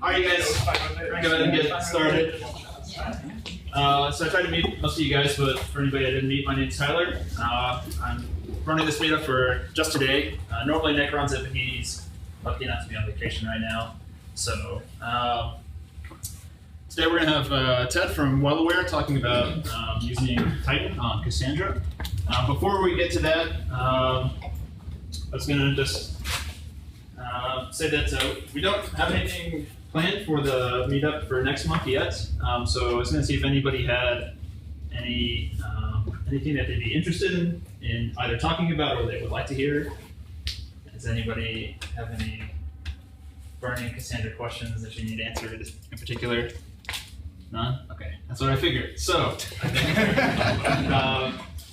All right, you guys, we're gonna go ahead and get started. So I tried to meet most of you guys, but for anybody I didn't meet, my name's Tyler. I'm running this beta for just today. Normally Nick runs it, but he's lucky enough to be on vacation right now. So today we're gonna have Ted from WellAware talking about using Titan on Cassandra. Before we get to that, I was gonna just say that we don't have anything planned for the meetup for next month yet. So I was going to see if anybody had anything that they'd be interested in either talking about or they would like to hear. Does anybody have any burning Cassandra questions that you need answered in particular? None? Okay, that's what I figured. So,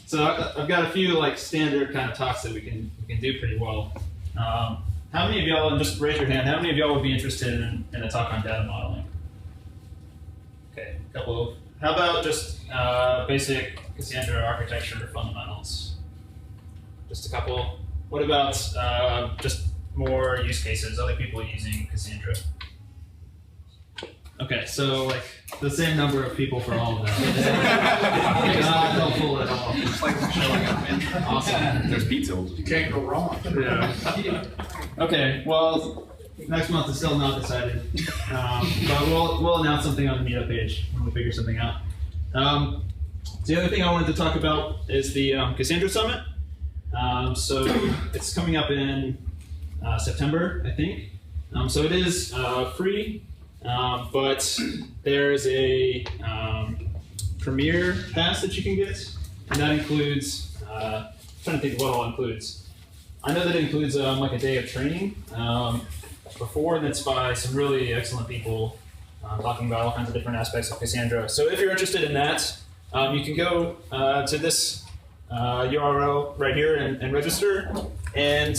so I've got a few like standard kind of talks that we can do pretty well. How many of y'all, and just raise your hand, how many of y'all would be interested in a talk on data modeling? Okay, a couple of, how about just basic Cassandra architecture fundamentals? Just a couple. What about just more use cases, other people using Cassandra? Okay, so like the same number of people for all of them. Not helpful at all. It's like showing up, man. Awesome. There's pizza. You can't go wrong. Yeah. Okay, well, next month is still not decided, but we'll announce something on the meetup page when we figure something out. The other thing I wanted to talk about is the Cassandra Summit. So it's coming up in September, I think. So it is free. But there's a Premier pass that you can get, and that includes, I'm trying to think of what all it includes. I know that it includes like a day of training before, and it's by some really excellent people talking about all kinds of different aspects of Cassandra. So if you're interested in that, you can go to this URL right here and register, and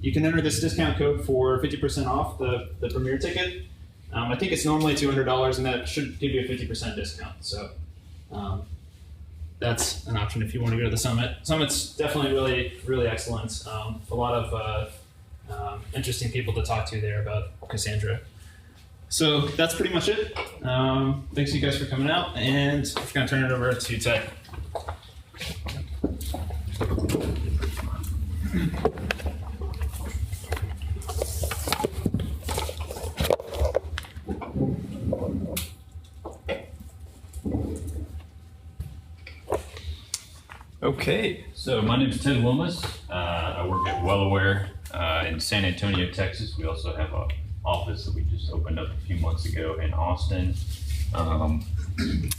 you can enter this discount code for 50% off the Premier ticket. I think it's normally $200, and that should give you a 50% discount. So that's an option if you want to go to the summit. Summit's definitely really excellent. A lot of interesting people to talk to there about Cassandra. So that's pretty much it. Thanks you guys for coming out, and I'm going to turn it over to Ted. Okay, so my name is Ted Wilmes. I work at WellAware in San Antonio, Texas. We also have an office that we just opened up a few months ago in Austin.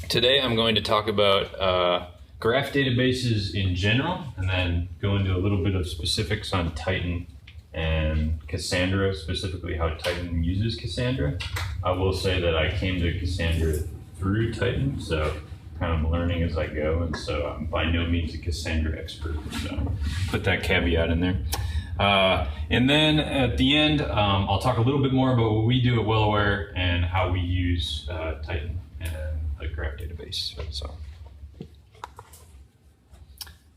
Today I'm going to talk about graph databases in general, and then go into a little bit of specifics on Titan and Cassandra, specifically how Titan uses Cassandra. I will say that I came to Cassandra through Titan, so kind of learning as I go, and so I'm by no means a Cassandra expert, so put that caveat in there. And then at the end, I'll talk a little bit more about what we do at WellAware and how we use Titan and a graph database. So,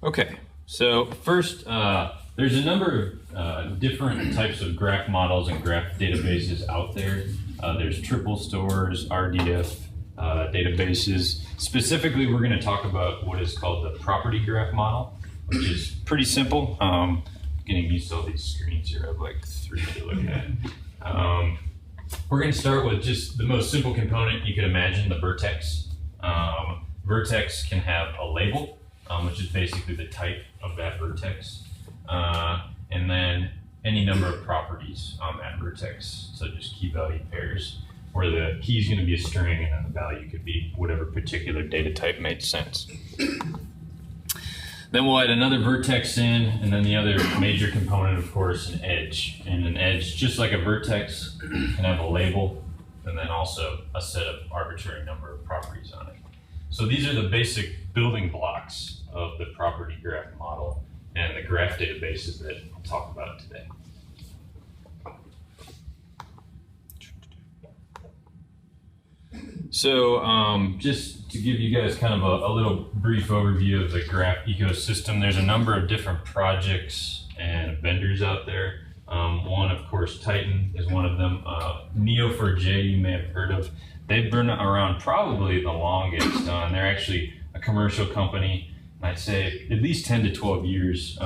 okay, so first, there's a number of different types of graph models and graph databases out there. There's triple stores, RDF, databases. Specifically, we're going to talk about what is called the property graph model, which is pretty simple. Getting used to all these screens here. I have like 3 to look at. We're going to start with just the most simple component you could imagine, the vertex. Vertex can have a label, which is basically the type of that vertex, and then any number of properties on that vertex, so just key value pairs, where the key is going to be a string and then the value could be whatever particular data type made sense. Then we'll add another vertex in, and then the other major component, of course, an edge. And an edge, just like a vertex, can have a label and then also a set of arbitrary number of properties on it. So these are the basic building blocks of the property graph model and the graph databases that I'll talk about today. So just to give you guys kind of a little brief overview of the graph ecosystem, there's a number of different projects and vendors out there. One, of course, Titan is one of them. Neo4j you may have heard of. They've been around probably the longest. They're actually a commercial company. I'd say at least 10 to 12 years.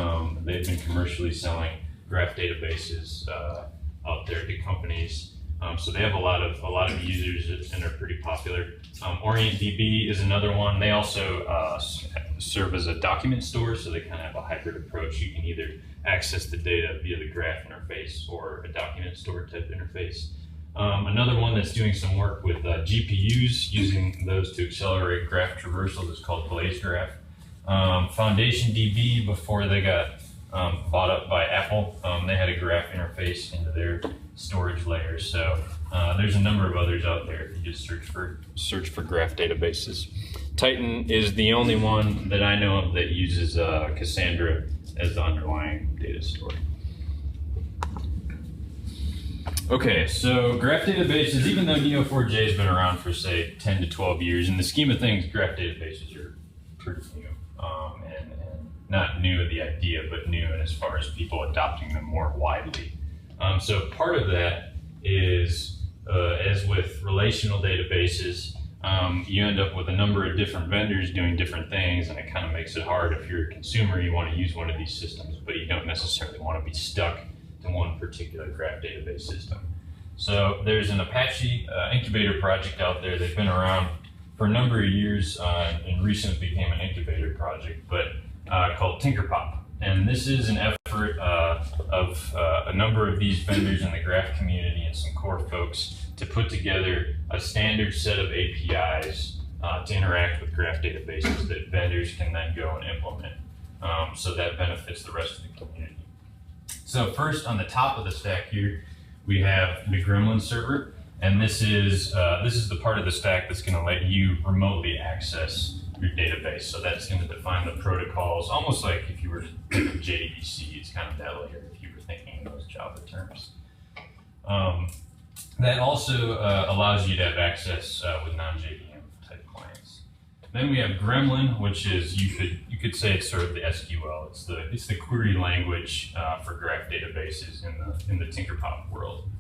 They've been commercially selling graph databases out there to companies. So they have a lot of users and are pretty popular. OrientDB is another one. They also serve as a document store, so they kind of have a hybrid approach. You can either access the data via the graph interface or a document store type interface. Another one that's doing some work with GPUs, using those to accelerate graph traversal, is called BlazeGraph. FoundationDB, before they got bought up by Apple, they had a graph interface into their storage layers. So there's a number of others out there if you just search for graph databases. Titan is the only one that I know of that uses Cassandra as the underlying data store. Okay, so graph databases, even though Neo4j has been around for, say, 10 to 12 years, in the scheme of things, graph databases are pretty new. And not new in the idea, but new in as far as people adopting them more widely. So part of that is, as with relational databases, you end up with a number of different vendors doing different things, and it kind of makes it hard. If you're a consumer, you want to use one of these systems, but you don't necessarily want to be stuck to one particular graph database system. So there's an Apache incubator project out there. They've been around for a number of years and recently became an incubator project, but called Tinkerpop. And this is an effort of a number of these vendors in the graph community and some core folks to put together a standard set of APIs to interact with graph databases that vendors can then go and implement. So that benefits the rest of the community. So first, on the top of the stack here, we have the Gremlin server. And this is the part of the stack that's going to let you remotely access your database. So that's going to define the protocols, almost like if you were to think of JDBC, it's kind of that layer if you were thinking in those Java terms. That also allows you to have access with non-JVM type clients. Then we have Gremlin, which is, you could say it's sort of the SQL. It's the query language for graph databases in the Tinkerpop world.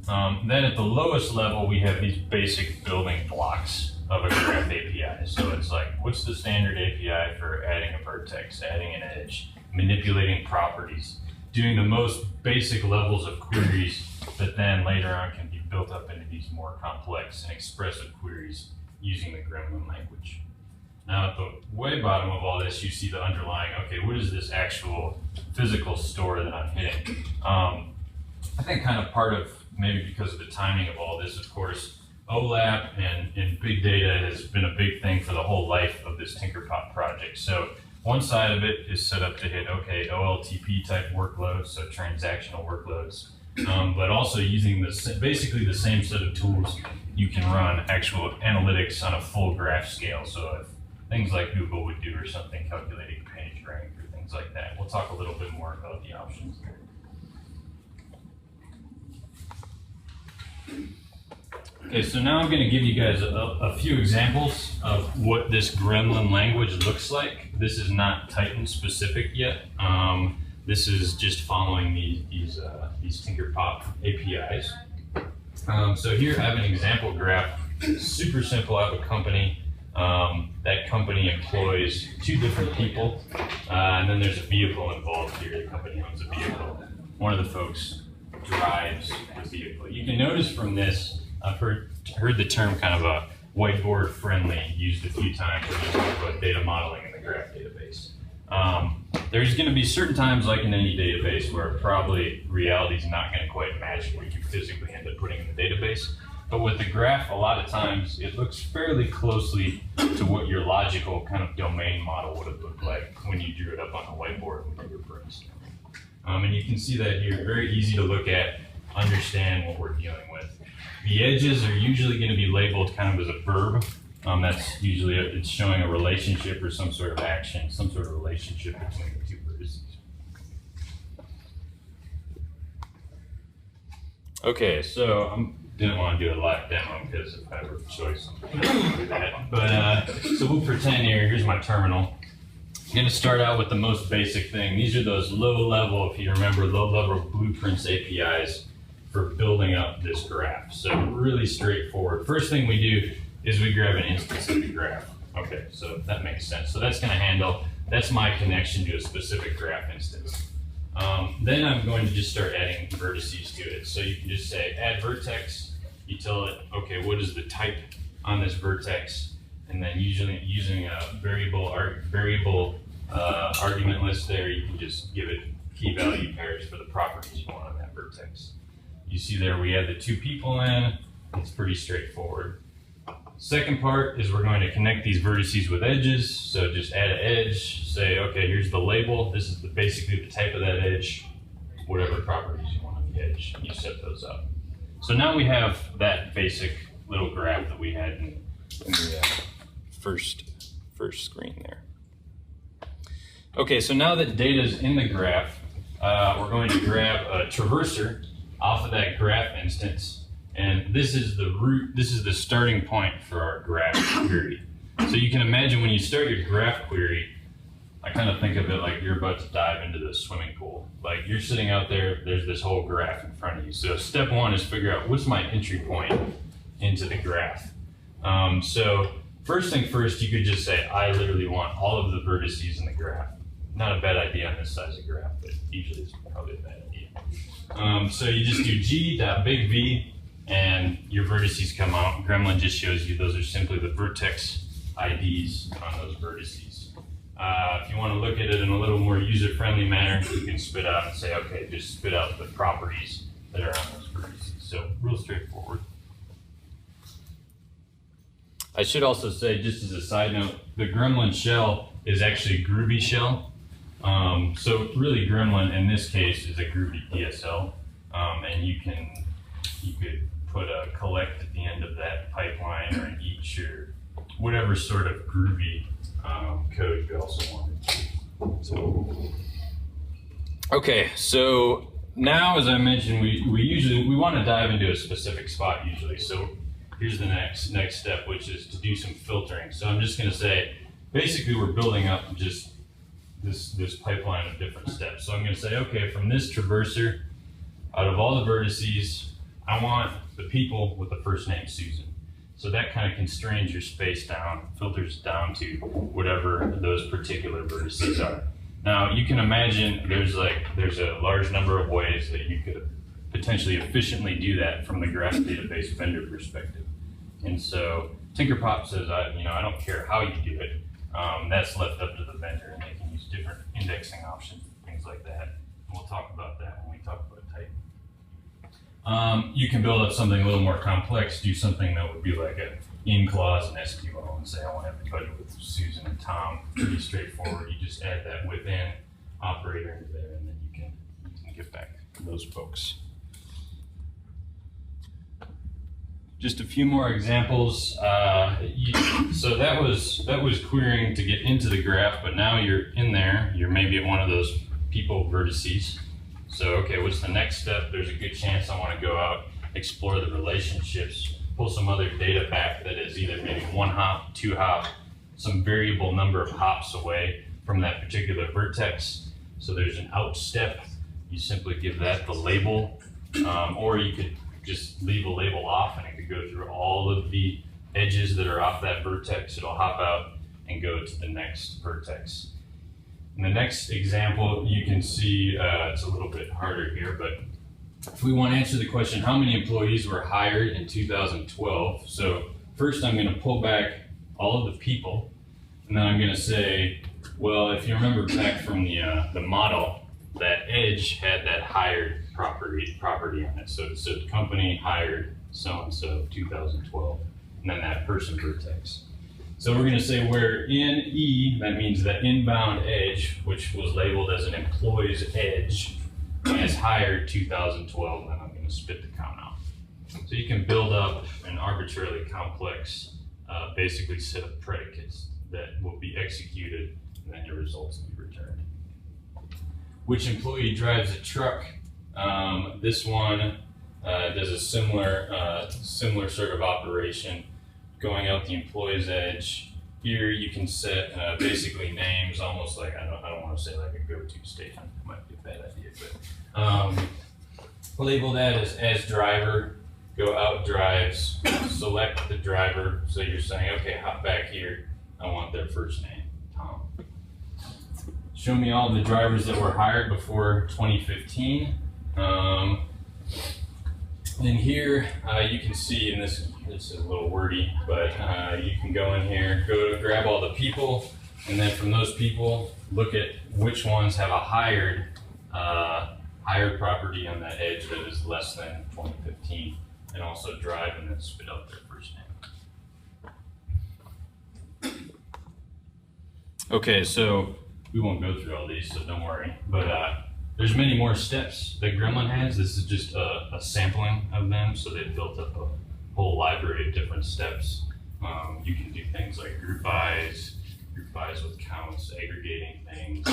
Then at the lowest level, we have these basic building blocks of a graph API. So it's like, what's the standard API for adding a vertex, adding an edge, manipulating properties, doing the most basic levels of queries that then later on can be built up into these more complex and expressive queries using the Gremlin language. Now at the way bottom of all this, you see the underlying, okay, what is this actual physical store that I'm hitting? I think kind of part of, maybe because of the timing of all this, of course, OLAP and big data has been a big thing for the whole life of this Tinkerpop project. So one side of it is set up to hit, okay, OLTP type workloads, so transactional workloads, but also using basically the same set of tools, you can run actual analytics on a full graph scale. So if things like Google would do or something, calculating page rank or things like that. We'll talk a little bit more about the options there. Okay, so now I'm going to give you guys a few examples of what this Gremlin language looks like. This is not Titan specific yet. This is just following these Tinkerpop APIs. So here I have an example graph. Super simple. I have a company. That company employs 2 different people, and then there's a vehicle involved here. The company owns a vehicle. One of the folks drives the vehicle. You can notice from this, I've heard the term kind of a whiteboard friendly used a few times when you talk about data modeling in the graph database. There's going to be certain times, like in any database, where probably reality is not going to quite match what you physically end up putting in the database. But with the graph, a lot of times it looks fairly closely to what your logical kind of domain model would have looked like when you drew it up on the whiteboard when you were brainstorming. And you can see that here, very easy to look at, understand what we're dealing with. The edges are usually going to be labeled kind of as a verb. That's usually, it's showing a relationship or some sort of action, some sort of relationship between the 2 vertices. Okay, so I didn't want to do a live demo because if I were a choice, I'm going to do that. But so we'll pretend here's my terminal. I'm going to start out with the most basic thing. These are those low-level, if you remember, low-level blueprints APIs for building up this graph. So really straightforward. First thing we do is we grab an instance of the graph. Okay, so that makes sense. So that's going to handle, that's my connection to a specific graph instance. Then I'm going to just start adding vertices to it. So you can just say add vertex. You tell it, okay, what is the type on this vertex? And then usually using a variable argument list there, you can just give it key value pairs for the properties you want on that vertex. You see there we add the two people in. It's pretty straightforward. Second part is we're going to connect these vertices with edges. So just add an edge, say, okay, here's the label. This is basically the type of that edge, whatever properties you want on the edge. You set those up. So now we have that basic little graph that we had in the first screen there. Okay, so now that data is in the graph, we're going to grab a traverser off of that graph instance, and this is the root, this is the starting point for our graph query. So you can imagine when you start your graph query, I kind of think of it like you're about to dive into the swimming pool. Like you're sitting out there, there's this whole graph in front of you. So step one is figure out what's my entry point into the graph. So first thing first, you could just say, I literally want all of the vertices in the graph. Not a bad idea on this size of graph, but usually it's probably a bad idea. So you just do g.bigV and your vertices come out. Gremlin just shows you those are simply the vertex IDs on those vertices. If you want to look at it in a little more user-friendly manner, you can spit out and say, okay, just spit out the properties that are on those vertices. So real straightforward. I should also say, just as a side note, the Gremlin shell is actually a Groovy shell. So really Gremlin in this case is a Groovy DSL, and you could put a collect at the end of that pipeline or an each or whatever sort of Groovy code you also wanted. So, okay, so now as I mentioned, we want to dive into a specific spot usually. So here's the next step, which is to do some filtering. So I'm just going to say, basically we're building up just this pipeline of different steps. So I'm going to say, okay, from this traverser, out of all the vertices, I want the people with the first name Susan. So that kind of constrains your space down, filters down to whatever those particular vertices are. Now you can imagine there's a large number of ways that you could potentially efficiently do that from the graph database vendor perspective. And so Tinkerpop says, I don't care how you do it. That's left up to the vendor, and they can use different indexing options, things like that. And we'll talk about that when we talk about type. You can build up something a little more complex, do something that would be like an in clause in SQL and say, I want everybody with Susan and Tom. Pretty straightforward. You just add that within operator into there, and then you can get back to those folks. Just a few more examples. So that was querying to get into the graph, but now you're in there. You're maybe at one of those people vertices. So okay, what's the next step? There's a good chance I want to go out, explore the relationships, pull some other data back that is either maybe 1 hop, 2 hop, some variable number of hops away from that particular vertex. So there's an out step. You simply give that the label, or you could just leave a label off and it could go through all of the edges that are off that vertex. It'll hop out and go to the next vertex. In the next example, you can see it's a little bit harder here, but if we want to answer the question, how many employees were hired in 2012? So first I'm going to pull back all of the people, and then I'm going to say, well, if you remember back from the model, that edge had that hired property on it. So it said company hired so-and-so 2012, and then that person vertex. So we're going to say where in E, that means the inbound edge, which was labeled as an employee's edge, is hired 2012, and then I'm going to spit the count out. So you can build up an arbitrarily complex, basically set of predicates that will be executed, and then your results will be returned. Which employee drives a truck? This one does a similar sort of operation, going out the employee's edge, here you can set basically names, almost like, I don't want to say like a go-to statement, it might be a bad idea, but label that as driver, go out drives, select the driver, so you're saying, okay, hop back here, I want their first name, Tom. Show me all the drivers that were hired before 2015. Then here you can see, and this is a little wordy, but you can go in here, go grab all the people, and then from those people, look at which ones have a hired property on that edge that is less than 2015, and also drive and then spit out their first name. Okay, so we won't go through all these, so don't worry, but there's many more steps that Gremlin has. This is just a sampling of them, so they've built up a whole library of different steps. You can do things like group bys with counts, aggregating things,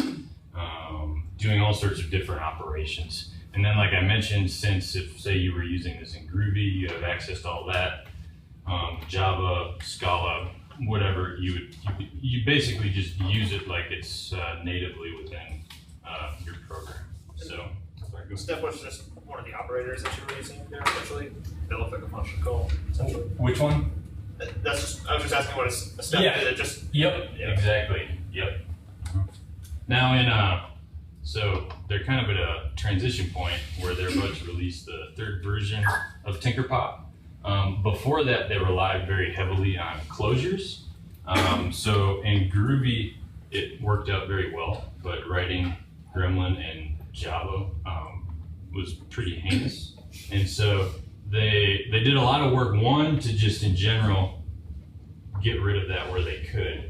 doing all sorts of different operations. And then, like I mentioned, since if say you were using this in Groovy, you have access to all that, Java, Scala, whatever, you basically just use it like it's natively within your program. So, Step was just one of the operators that you were using there, essentially. They look like a function call, essentially. which one? That's just, I was just asking what a step Yeah. is. It just, Yep, yeah. exactly. Yep. Now so they're kind of at a transition point where they're about to release the third version of Tinkerpop. Before that, they relied very heavily on closures. So in Groovy, it worked out very well, but writing Gremlin and Java was pretty heinous. And so they did a lot of work, one, to just in general get rid of that where they could.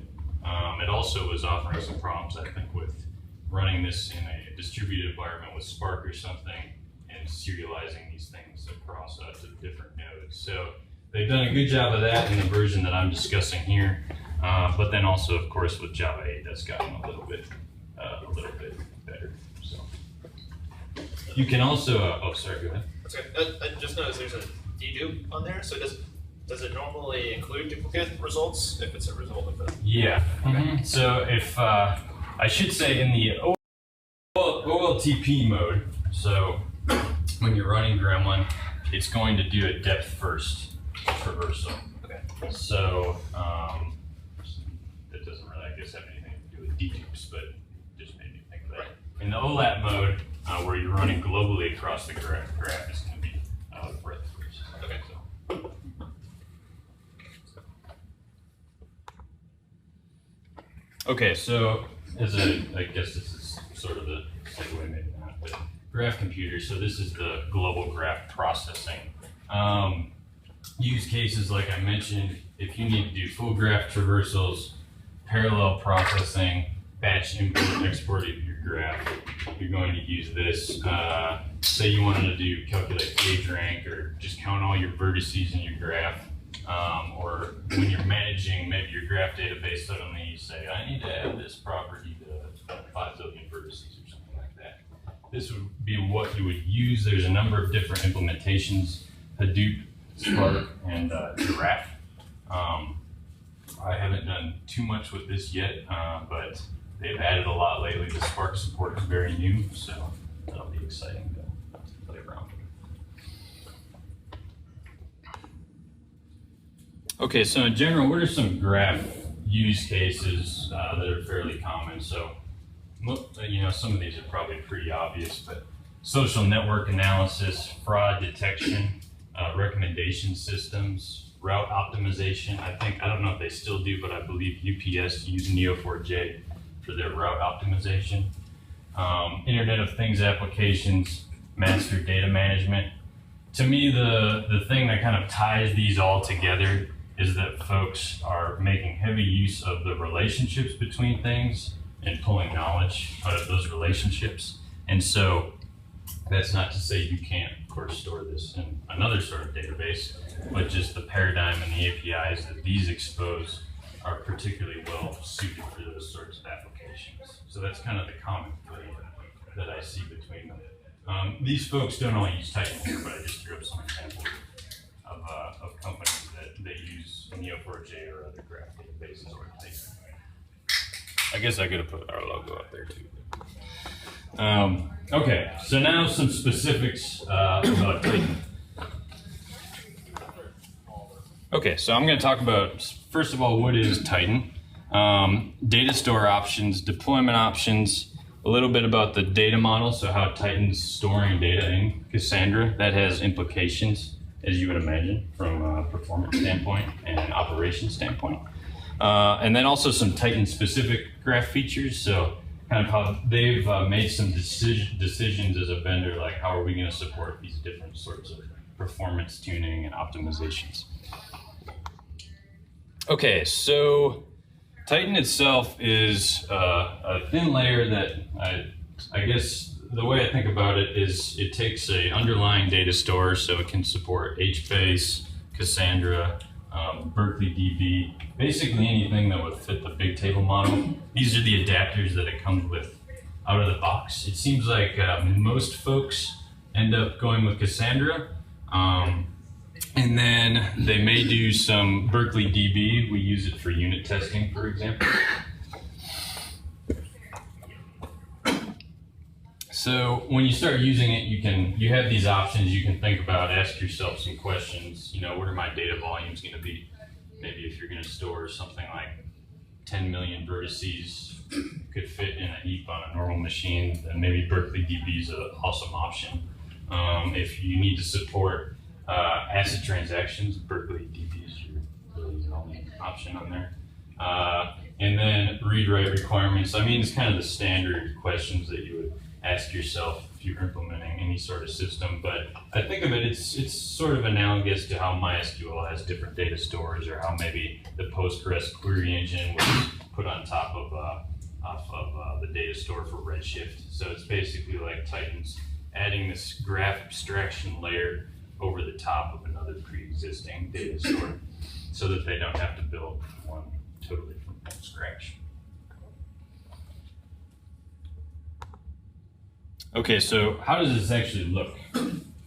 It also was offering some problems, I think, with running this in a distributed environment with Spark or something and serializing these things across to different nodes. So they've done a good job of that in the version that I'm discussing here. But then also, of course, with Java 8, that's gotten a little bit better. So you can also, oh, sorry, go ahead. that's okay. I just noticed there's a dedupe on there, so does it normally include duplicate results if it's a result of it? Yeah. Okay. So if, I should say in the OLTP mode, so when you're running Gremlin, it's going to do a depth first traversal. Okay. So that doesn't really, I guess, have anything to do with dedupes, but just made me think of that. Right. In the OLAP mode, where you're running globally across the graph is going to be breadth first. Okay. So. Okay, so I guess this is sort of the segue, maybe not, but graph computer. So this is the global graph processing. Use cases, like I mentioned, if you need to do full graph traversals, parallel processing, batch import, export of your graph, you're going to use this. Say you wanted to calculate PageRank or just count all your vertices in your graph. Or when you're managing maybe your graph database, suddenly you say, I need to add this property to 5 billion vertices or something like that. This would be what you would use. There's a number of different implementations, Hadoop, Spark, and Giraffe. I haven't done too much with this yet, but they've added a lot lately. The Spark support is very new, so that'll be exciting to play around with. Okay, so in general, what are some graph use cases that are fairly common? So, some of these are probably pretty obvious, but social network analysis, fraud detection, recommendation systems, route optimization. I don't know if they still do, but I believe UPS use Neo4j for their route optimization. Internet of Things applications, master data management. To me, the thing that kind of ties these all together is that folks are making heavy use of the relationships between things and pulling knowledge out of those relationships. And so that's not to say you can't, of course, store this in another sort of database, but just the paradigm and the APIs that these expose are particularly well suited for those sorts of applications. So that's kind of the common thread that I see between them. These folks don't all use Titan here, but I just threw up some examples of companies that use Neo4j Neo4j or other graph databases or Titan. I guess I could have put our logo up there too. Okay, so now some specifics about Titan. Okay, so I'm going to talk about, first of all, what is Titan, data store options, deployment options, a little bit about the data model, so how Titan's storing data in Cassandra. That has implications, as you would imagine, from a performance standpoint and an operations standpoint. And then also some Titan-specific graph features, so kind of how they've made some decisions as a vendor, like how are we going to support these different sorts of performance tuning and optimizations. Okay, so Titan itself is a thin layer that I guess the way I think about it is it takes an underlying data store, so it can support HBase, Cassandra, Berkeley DB, basically anything that would fit the big table model. These are the adapters that it comes with out of the box. It seems like most folks end up going with Cassandra. And then they may do some Berkeley DB. We use it for unit testing, for example. So when you start using it, you have these options you can think about, ask yourself some questions. You know, what are my data volumes going to be? Maybe if you're going to store something like 10 million vertices could fit in a heap on a normal machine, then maybe Berkeley DB is an awesome option. If you need to support ACID transactions, Berkeley DB is really the only option on there. And then read-write requirements. I mean, it's kind of the standard questions that you would ask yourself if you're implementing any sort of system. But I think of it, it's sort of analogous to how MySQL has different data stores, or how maybe the Postgres query engine was put on top of the data store for Redshift. So it's basically like Titan's adding this graph abstraction layer over the top of another pre-existing data store, so that they don't have to build one totally from scratch. Okay, so how does this actually look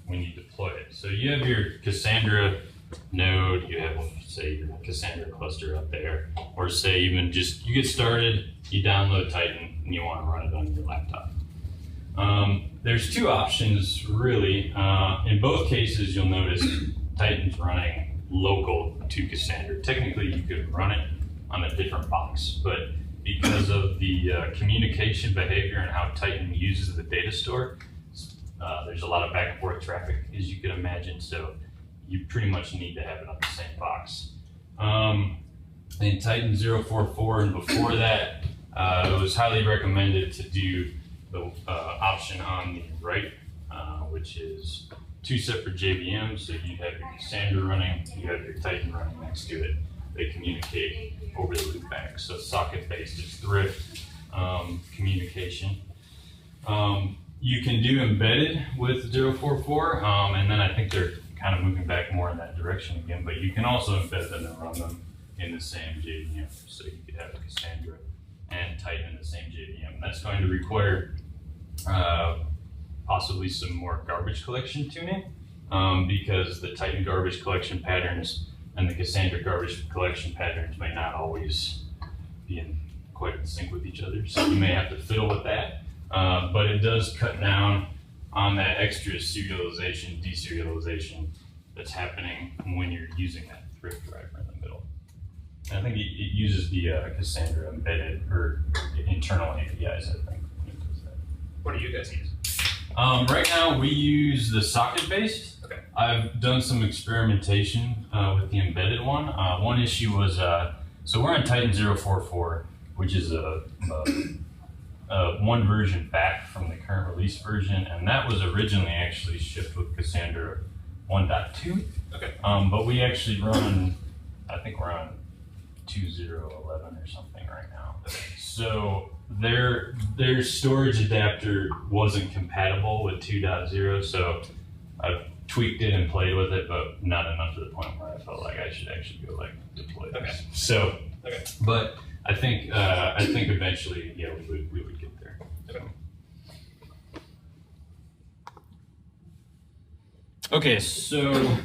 when you deploy it? So you have your Cassandra node, you have, say, your Cassandra cluster up there, or say even just, you get started, you download Titan, and you want to run it on your laptop. There's two options, really. In both cases, you'll notice Titan's running local to Cassandra. Technically, you could run it on a different box, but because of the communication behavior and how Titan uses the data store, there's a lot of back and forth traffic, as you can imagine, so you pretty much need to have it on the same box. In Titan 044 and before that, it was highly recommended to do the option on the right, which is two separate JVMs. So you have your Cassandra running, you have your Titan running next to it. They communicate over the loopback. So socket-based is thrift communication. You can do embedded with 044, and then I think they're kind of moving back more in that direction again, but you can also embed them and run them in the same JVM. So you could have Cassandra and Titan in the same JVM. That's going to require possibly some more garbage collection tuning, because the Titan garbage collection patterns and the Cassandra garbage collection patterns may not always be in quite in sync with each other. So you may have to fiddle with that, but it does cut down on that extra serialization, deserialization that's happening when you're using that thrift driver in the middle. And I think it uses the Cassandra embedded or internal APIs, I think, when it does that. What do you guys use? Right now we use the socket-based. Okay. I've done some experimentation with the embedded one. One issue was, so we're on Titan 044, which is a one version back from the current release version, and that was originally actually shipped with Cassandra 1.2. Okay. But we actually run, I think we're on 2.0.11 or something right now. So their storage adapter wasn't compatible with 2.0, so I've tweaked it and played with it, but not enough to the point where I felt like I should actually go like deploy this. Okay. So, Okay. but I think eventually, yeah, we would get there. Okay. Okay, so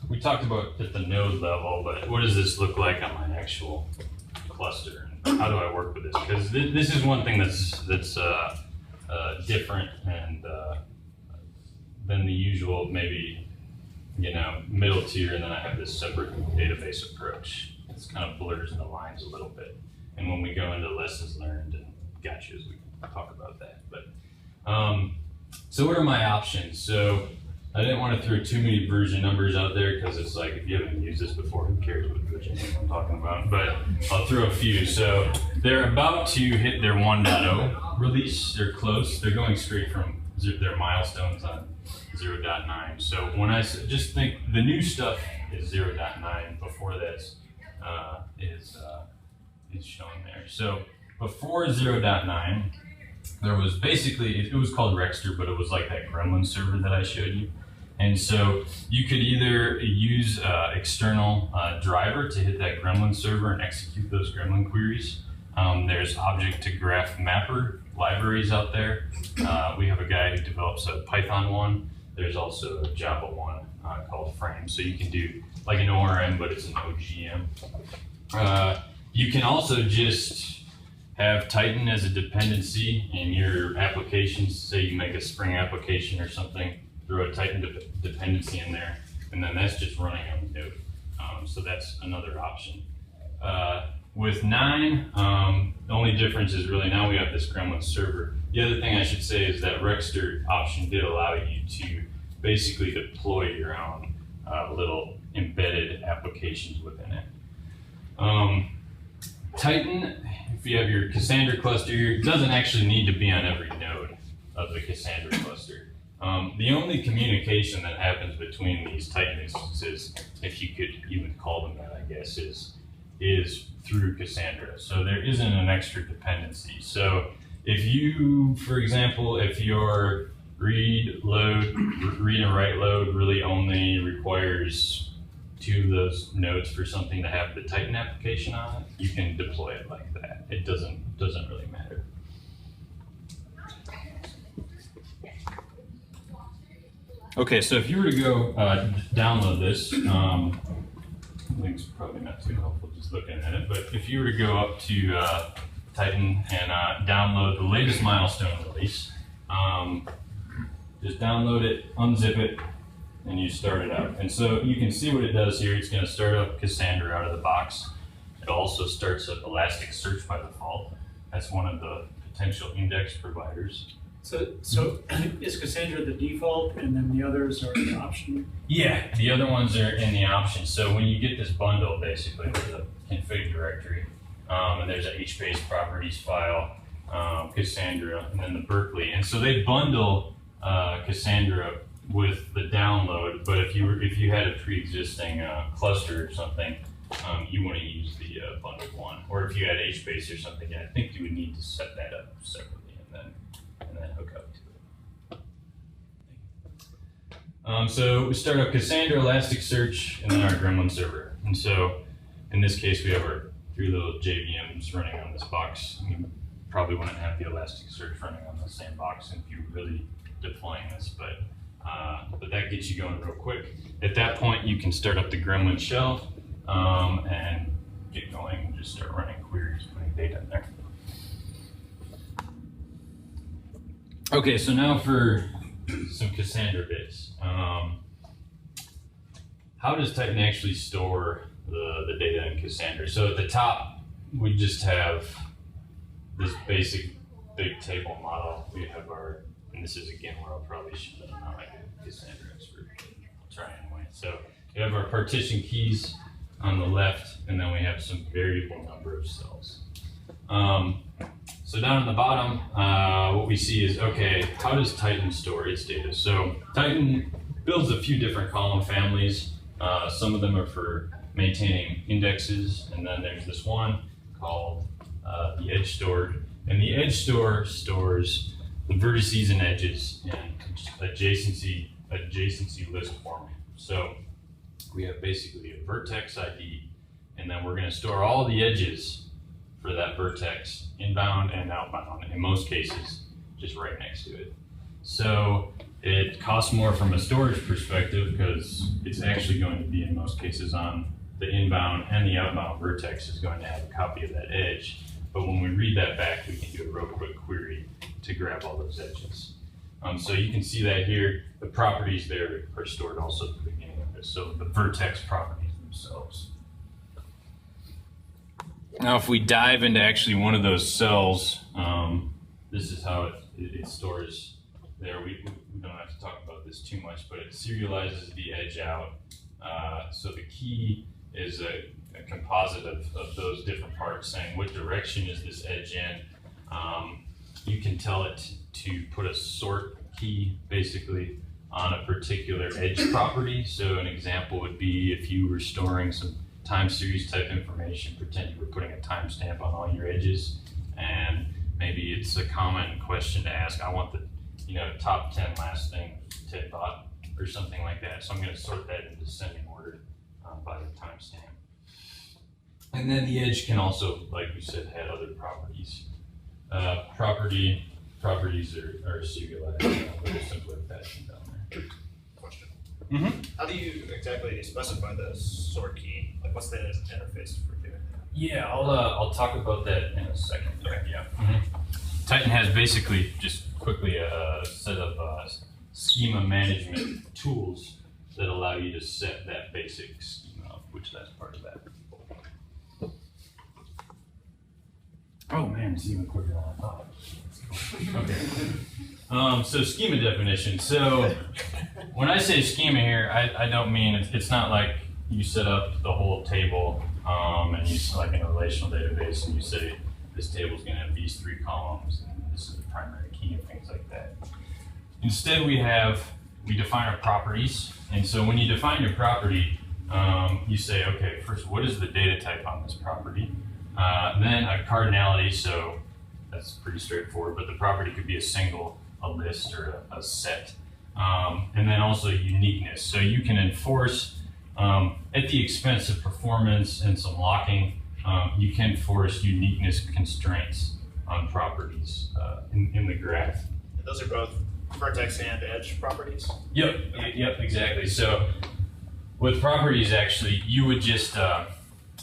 we we talked about at the node level, but what does this look like on my actual cluster? How do I work with this? Because this is one thing that's different and than the usual, maybe, middle tier, and then I have this separate database approach. It's kind of blurs the lines a little bit. And when we go into lessons learned and gotchas, we can talk about that. But so what are my options? So I didn't want to throw too many version numbers out there because it's like, if you haven't used this before, who cares what version I'm talking about? But I'll throw a few. So they're about to hit their 1.0 release. They're close. They're going straight from their milestones on 0.9. So when I just think the new stuff is 0.9, before that is shown there. So before 0.9, there was basically, it was called Rexter, but it was like that Gremlin server that I showed you. And so you could either use external driver to hit that Gremlin server and execute those Gremlin queries. There's object to graph mapper libraries out there. We have a guy who develops a Python one. There's also a Java one called Frame. So you can do like an ORM, but it's an OGM. You can also just have Titan as a dependency in your applications. Say you make a Spring application or something, throw a Titan dependency in there, and then that's just running on the node. So that's another option. With 9, the only difference is really now we have this Gremlin server. The other thing I should say is that Rexter option did allow you to basically deploy your own little embedded applications within it. Titan, if you have your Cassandra cluster, it doesn't actually need to be on every node of the Cassandra cluster. The only communication that happens between these Titan instances, if you could even call them that, I guess, is through Cassandra. So there isn't an extra dependency. So if you, for example, if your read and write load really only requires 2 of those nodes for something to have the Titan application on it, you can deploy it like that. It doesn't really matter. Okay, so if you were to go download this, link's probably not too helpful just looking at it, but if you were to go up to Titan and download the latest milestone release, just download it, unzip it, and you start it out. And so you can see what it does here. It's going to start up Cassandra out of the box. It also starts up Elasticsearch by default. That's one of the potential index providers. So is Cassandra the default, and then the others are the option? Yeah, the other ones are in the options. So when you get this bundle, basically, with the config directory, and there's a HBase properties file, Cassandra, and then the Berkeley. And so they bundle Cassandra with the download, but if you had a pre-existing cluster or something, you want to use the bundled one. Or if you had HBase or something, I think you would need to set that up separately and then hook up to it. So we start up Cassandra, Elasticsearch, and then our Gremlin server. And so in this case, we have our 3 little JVMs running on this box. You probably wouldn't have the Elasticsearch running on the same box if you're really deploying this, but that gets you going real quick. At that point, you can start up the Gremlin shell and get going and just start running queries, putting data in there. Okay, so now for some Cassandra bits. How does Titan actually store the data in Cassandra? So at the top, we just have this basic big table model. We have our, and this is again where I'll probably show them how I do Cassandra expert. I'll try anyway. So we have our partition keys on the left, and then we have some variable number of cells. So down at the bottom, what we see is, okay, how does Titan store its data? So Titan builds a few different column families. Some of them are for maintaining indexes, and then there's this one called the edge store. And the edge store stores the vertices and edges in adjacency list format. So we have basically a vertex ID, and then we're going to store all the edges for that vertex, inbound and outbound, in most cases, just right next to it. So It costs more from a storage perspective because it's actually going to be, in most cases, on the inbound and the outbound vertex is going to have a copy of that edge. But when we read that back, we can do a real quick query to grab all those edges. So you can see that here, the properties there are stored also at the beginning of this. So the vertex properties themselves. Now, if we dive into actually one of those cells, this is how it stores there. We don't have to talk about this too much, but it serializes the edge out. So the key is a composite of those different parts saying what direction is this edge in. You can tell it to put a sort key basically on a particular edge property. So an example would be if you were storing some time series type information, pretend you were putting a timestamp on all your edges, and maybe it's a common question to ask, I want the top 10 last thing Ted bought or something like that. So I'm going to sort that in descending order by the timestamp. And then the edge can also, like we said, have other properties. Properties are serialized in a very simpler fashion down there. Question. Mm-hmm. How do you exactly specify the sort key? Like, what's the interface for doing that? Yeah, I'll talk about that in a second. Okay. Yeah. Mm-hmm. Titan has basically just quickly a set of schema management tools that allow you to set that basic schema up, which that's part of that. Oh man, it's even quicker than I thought. Okay. So schema definition. So when I say schema here, I don't mean it's not like you set up the whole table and you like in a relational database and you say this table is going to have these 3 columns and this is the primary key and things like that. Instead, we define our properties, and so when you define your property, you say, okay, first, what is the data type on this property? Then a cardinality, so that's pretty straightforward, but the property could be a single, a list, or a set. And then also uniqueness. So you can enforce, at the expense of performance and some locking, you can force uniqueness constraints on properties in the graph. And those are both vertex and edge properties? Yep, exactly. So with properties, actually, you would just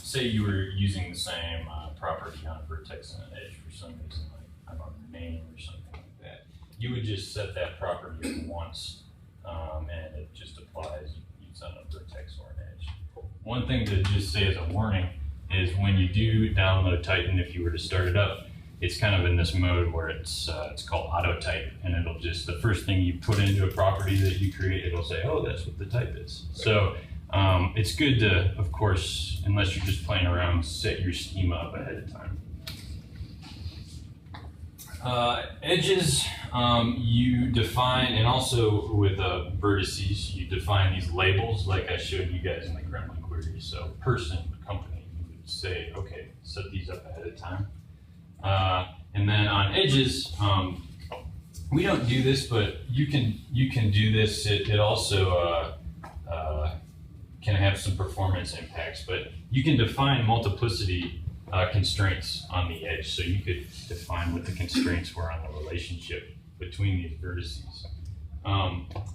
say you were using the same property on a vertex and an edge for some reason, like I don't know, name or something like that. You would just set that property once, and it just applies. You'd set a vertex or an edge. One thing to just say as a warning is when you do download Titan, if you were to start it up, it's kind of in this mode where it's called auto type, and it'll just, the first thing you put into a property that you create, it'll say, oh, that's what the type is. So it's good to, of course, unless you're just playing around, set your schema up ahead of time. Edges, you define, and also with vertices, you define these labels like I showed you guys in the Gremlin query. So person, company, you would say, okay, set these up ahead of time. And then on edges, we don't do this, but you can do this. It also can have some performance impacts, but you can define multiplicity constraints on the edge. So you could define what the constraints were on the relationship between these vertices.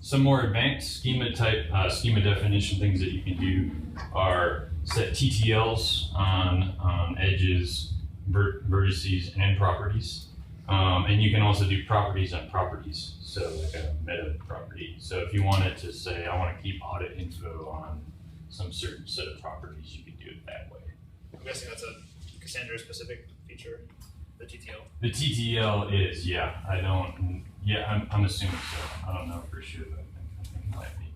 Some more advanced schema definition things that you can do are set TTLs on edges, vertices, and properties. And you can also do properties on properties, so like a meta property. So if you wanted to say, I want to keep audit info on some certain set of properties, you could do it that way. I'm guessing that's a Cassandra specific feature, the TTL. The TTL is, yeah. I'm assuming so. I don't know for sure, but I think it might be.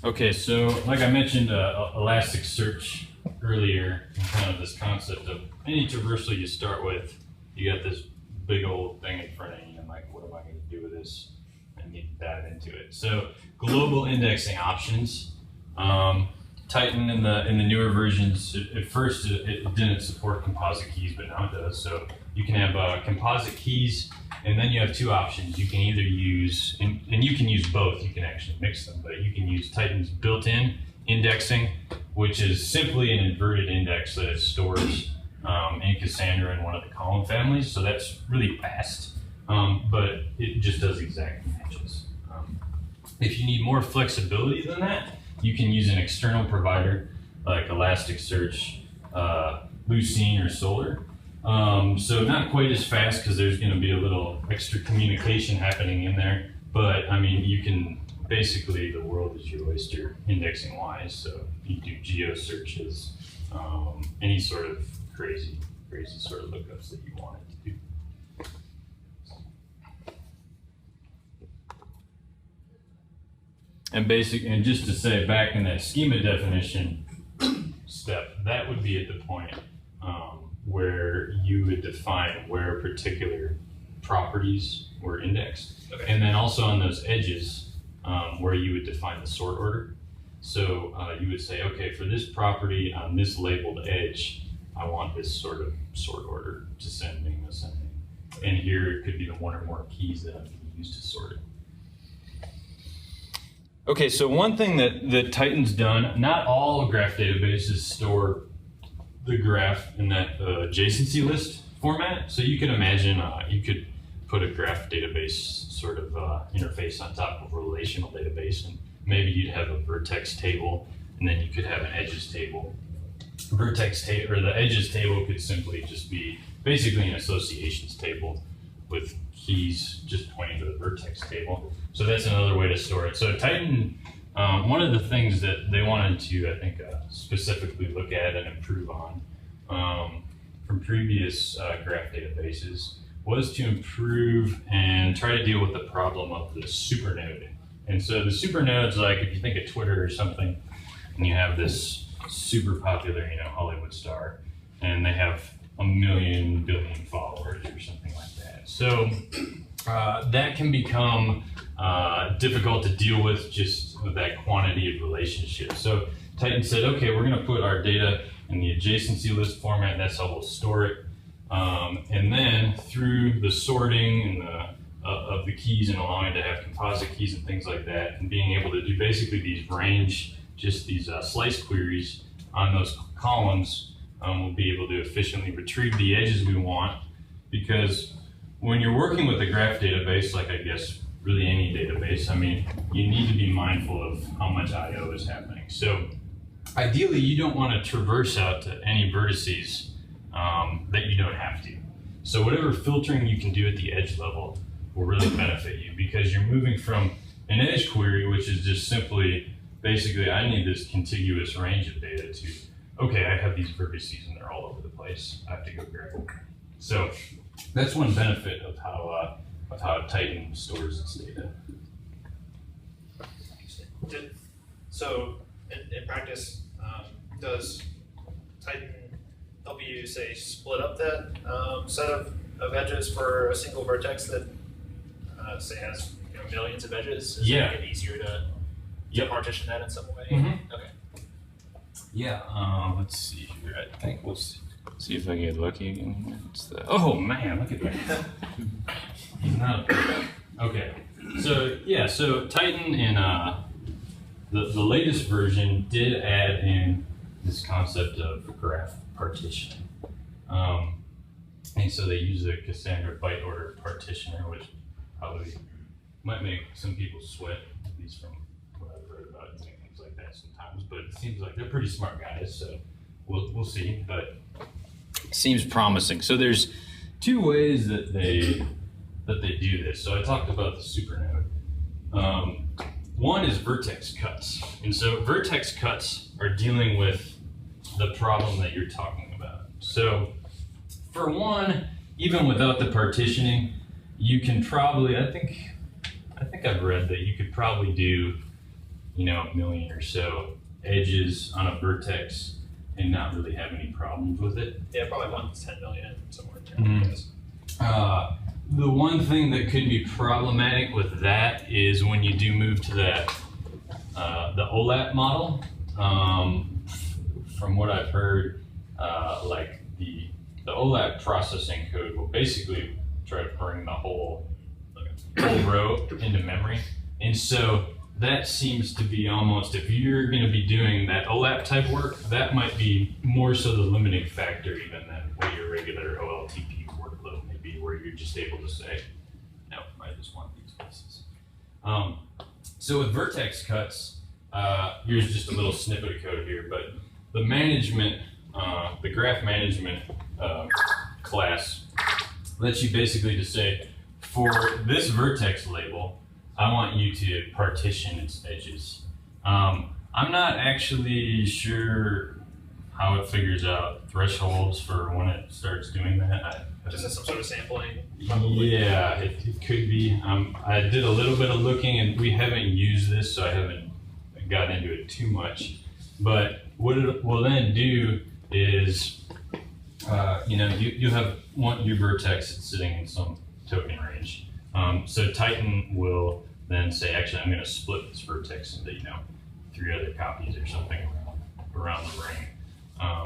Okay, so like I mentioned, Elasticsearch earlier, and kind of this concept of any traversal you start with, you got this big old thing in front of you, and like, what am I going to do with this? And you dive into it. So global indexing options. Titan in the newer versions, at first it didn't support composite keys, but now it does. So you can have composite keys, and then you have 2 options. You can either use, and you can use both, you can actually mix them, but you can use Titan's built-in indexing, which is simply an inverted index that it stores in Cassandra in one of the column families, so that's really fast, but it just does exact matches. If you need more flexibility than that, you can use an external provider like Elasticsearch, Lucene, or Solar. So not quite as fast because there's going to be a little extra communication happening in there, but I mean, you can basically, the world is your oyster indexing wise. So you do geo searches, any sort of crazy sort of lookups that you want it to do. And just to say, back in that schema definition step, that would be at the point where you would define where particular properties were indexed. Okay. And then also on those edges, where you would define the sort order. So you would say, okay, for this property on this labeled edge, I want this sort of sort order, descending, ascending. And here it could be the one or more keys that I'm going to use to sort it. Okay, so one thing that Titan's done, not all graph databases store the graph in that adjacency list format. So you can imagine you could put a graph database sort of interface on top of a relational database, and maybe you'd have a vertex table, and then you could have an edges table. The edges table could simply just be basically an associations table with keys just pointing to the vertex table. So that's another way to store it. So Titan, one of the things that they wanted to, I think, specifically look at and improve on from previous graph databases was to improve and try to deal with the problem of the supernode. And so the supernodes, like if you think of Twitter or something, and you have this super popular, Hollywood star, and they have 1 billion followers or something like that. So that can become difficult to deal with just with that quantity of relationships. So Titan said, okay, we're going to put our data in the adjacency list format. That's how we'll store it. And then through the sorting and of the keys and allowing to have composite keys and things like that, and being able to do basically these range, just these slice queries on those columns, we'll be able to efficiently retrieve the edges we want. Because when you're working with a graph database, like I guess really any database, I mean, you need to be mindful of how much I/O is happening. So ideally, you don't want to traverse out to any vertices that you don't have to. So whatever filtering you can do at the edge level will really benefit you, because you're moving from an edge query, which is just simply, basically, I need this contiguous range of data to, okay, I have these vertices and they're all over the place. I have to go grab them. So that's one benefit of how Titan stores its data. So in practice, does Titan help you, say, split up that set of edges for a single vertex that, say, has millions of edges? Is it make it easier to partition that in some way? Mm-hmm. Okay. Yeah, let's see here. I think we'll see if I can get lucky again. Oh man, look at that. He's not okay. So Titan in the latest version did add in this concept of graph partitioning. And so they use the Cassandra byte order partitioner, which probably might make some people sweat, at least from what I've heard about doing things like that sometimes. But it seems like they're pretty smart guys, so we'll see. But it seems promising. So there's two ways that they do this. So I talked about the supernode. One is vertex cuts, and so vertex cuts are dealing with the problem that you're talking about. So for one, even without the partitioning, you can probably, I think I've read that you could probably do, 1 million or so edges on a vertex and not really have any problems with it. Yeah, probably 1 to 10 million, somewhere in there. Mm-hmm. The one thing that could be problematic with that is when you do move to that, the OLAP model. From what I've heard, like the OLAP processing code will basically try to bring the whole row into memory. And so that seems to be almost, if you're going to be doing that OLAP type work, that might be more so the limiting factor even than your regular OLTP workload may be, where you're just able to say, no, I just want these pieces. So with vertex cuts, here's just a little snippet of code here, but the management, the graph management class lets you basically just say, for this vertex label, I want you to partition its edges. I'm not actually sure how it figures out thresholds for when it starts doing that. Is this some sort of sampling? Yeah, it could be. I did a little bit of looking, and we haven't used this, so I haven't got into it too much. But what it will then do is, you want your vertex sitting in some token range. So Titan will then say, actually, I'm going to split this vertex into 3 other copies or something around the ring,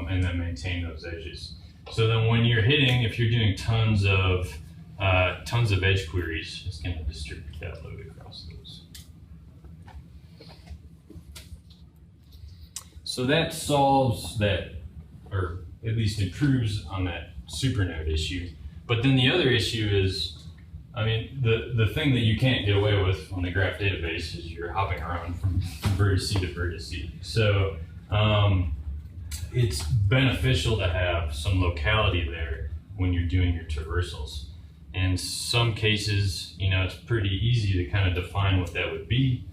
and then maintain those edges. So then when you're hitting, if you're doing tons of edge queries, it's going to distribute that load across those. So that solves that, or at least improves on that supernode issue. But then the other issue is, the thing that you can't get away with on the graph database is you're hopping around from vertex to vertex. So it's beneficial to have some locality there when you're doing your traversals. In some cases, it's pretty easy to kind of define what that would be,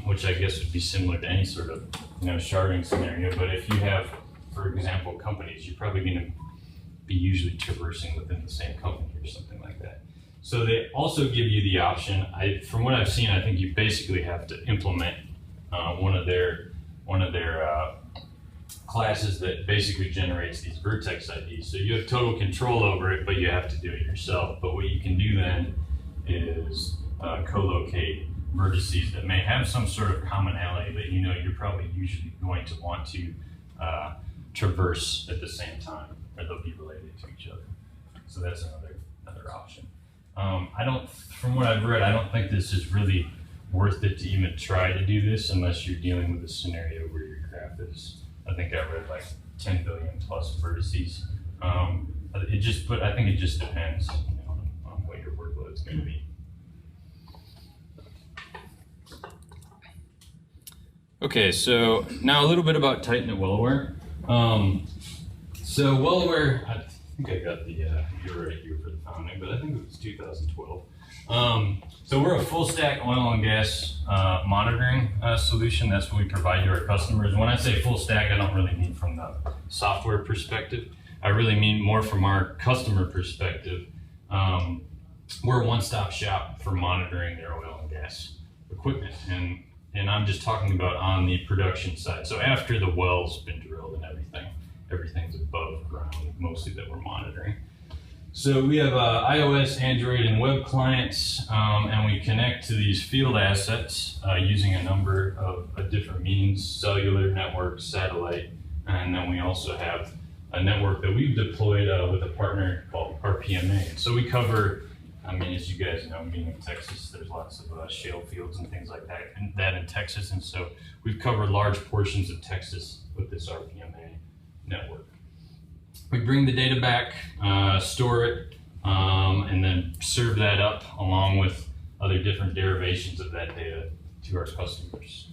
which I guess would be similar to any sort of sharding scenario. But if you have, for example, companies, you're probably going to be usually traversing within the same company or something like that. So they also give you the option. From what I've seen, I think you basically have to implement one of their classes that basically generates these vertex IDs. So you have total control over it, but you have to do it yourself. But what you can do then is co-locate vertices that may have some sort of commonality that you're probably usually going to want to traverse at the same time, or they'll be related to each other. So that's another option. From what I've read, I don't think this is really worth it to even try to do this unless you're dealing with a scenario where your graph is, I think I read like 10 billion plus vertices. But I think it just depends on what your workload is going to be. Okay, so now a little bit about Titan at WellAware. So WellAware, I think I got the year right here for the founding, but I think it was 2012. So we're a full stack oil and gas monitoring solution. That's what we provide to our customers. When I say full stack, I don't really mean from the software perspective. I really mean more from our customer perspective. We're a one-stop shop for monitoring their oil and gas equipment. And I'm just talking about on the production side. So after the well's been drilled and everything's above ground, mostly that we're monitoring. So we have iOS, Android, and web clients, and we connect to these field assets using a number of different means: cellular network, satellite, and then we also have a network that we've deployed with a partner called RPMA. So we cover, as you guys know, being in Texas, there's lots of shale fields and things like that in Texas, and so we've covered large portions of Texas with this RPMA network. We bring the data back, store it, and then serve that up along with other different derivations of that data to our customers.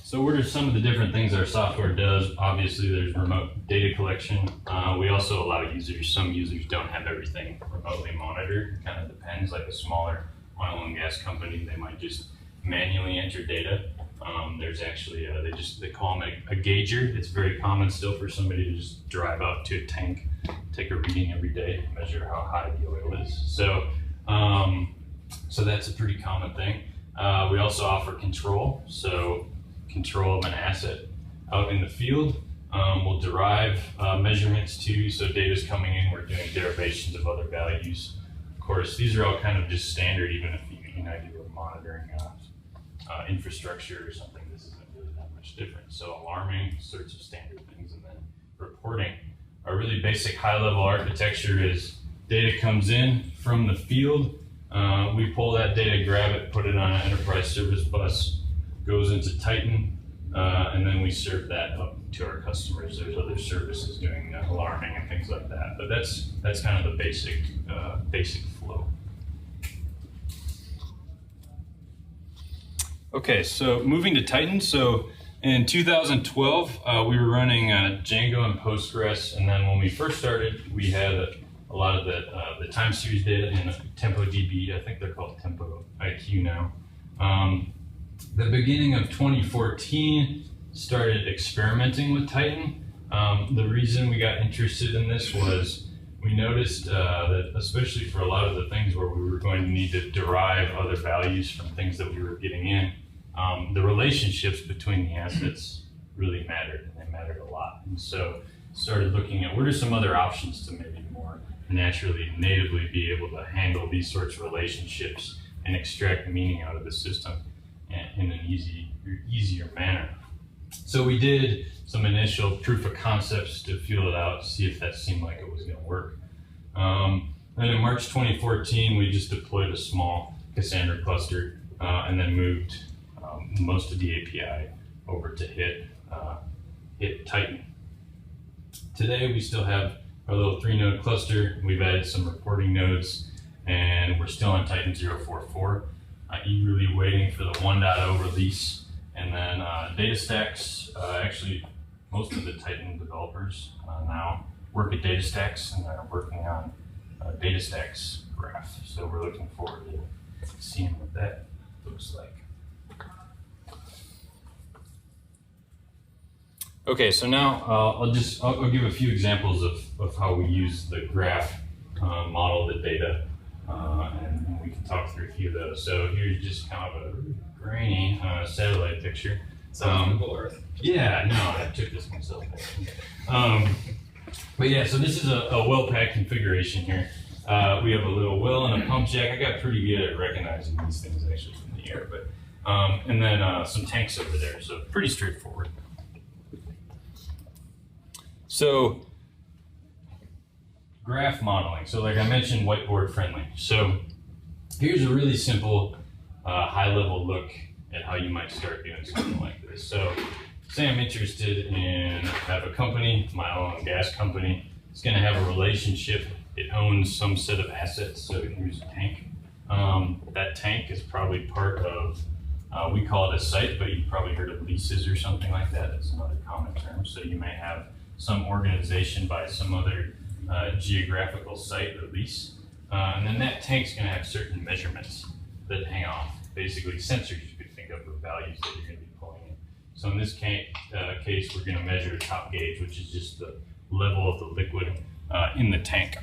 So what are some of the different things our software does? Obviously, there's remote data collection. We also allow users, some users don't have everything remotely monitored. It kind of depends, like a smaller oil and gas company, they might just manually enter data. There's actually, they call them a gauger. It's very common still for somebody to just drive out to a tank, take a reading every day, measure how high the oil is. So that's a pretty common thing. We also offer control. So control of an asset out in the field. We'll derive measurements too. So data's coming in, we're doing derivations of other values. Of course, these are all kind of just standard, even if you were monitoring infrastructure or something, this isn't really that much different. So alarming, sorts of standard things, and then reporting. Our really basic high-level architecture is data comes in from the field. We pull that data, grab it, put it on an enterprise service bus, goes into Titan. and then we serve that up to our customers. There's other services doing alarming and things like that, but that's kind of the basic flow. Okay, so moving to Titan. So in 2012, we were running Django and Postgres, and then when we first started, we had a lot of the time series data in TempoDB. I think they're called Tempo IQ now. The beginning of 2014, started experimenting with Titan. The reason we got interested in this was we noticed that especially for a lot of the things where we were going to need to derive other values from things that we were getting in, the relationships between the assets really mattered, and they mattered a lot. And so started looking at what are some other options to maybe more naturally, natively be able to handle these sorts of relationships and extract meaning out of the system in an easier manner. So we did some initial proof of concepts to feel it out, see if that seemed like it was going to work. Then in March 2014, we just deployed a small Cassandra cluster and then moved most of the API over to hit Titan. Today, we still have our little 3-node cluster. We've added some reporting nodes, and we're still on Titan 0.4.4, eagerly waiting for the 1.0 release. And then DataStax, actually, most of the Titan developers now work at DataStax and are working on DataStax graph. So we're looking forward to seeing what that looks like. Okay, so now I'll give a few examples of how we use the graph model the data, and we can talk through a few of those. So here's just kind of a grainy satellite picture. Google Earth. Yeah, no, I took this myself. But yeah, so this is a well pack configuration here. We have a little well and a pump jack. I got pretty good at recognizing these things actually from the air, but and then some tanks over there. So pretty straightforward. So graph modeling. So like I mentioned, whiteboard friendly. So here's a really simple high level look at how you might start doing something like this. So say I'm interested in, have a company, my oil and gas company. It's going to have a relationship. It owns some set of assets. So here's a tank. That tank is probably part of, we call it a site, but you've probably heard of leases or something like that. That's another common term. So you may have some organization by some other geographical site or lease. And then that tank's going to have certain measurements that hang off, basically sensors you could think of or values that you're going to be pulling in. So in this case, we're going to measure a top gauge, which is just the level of the liquid in the tank.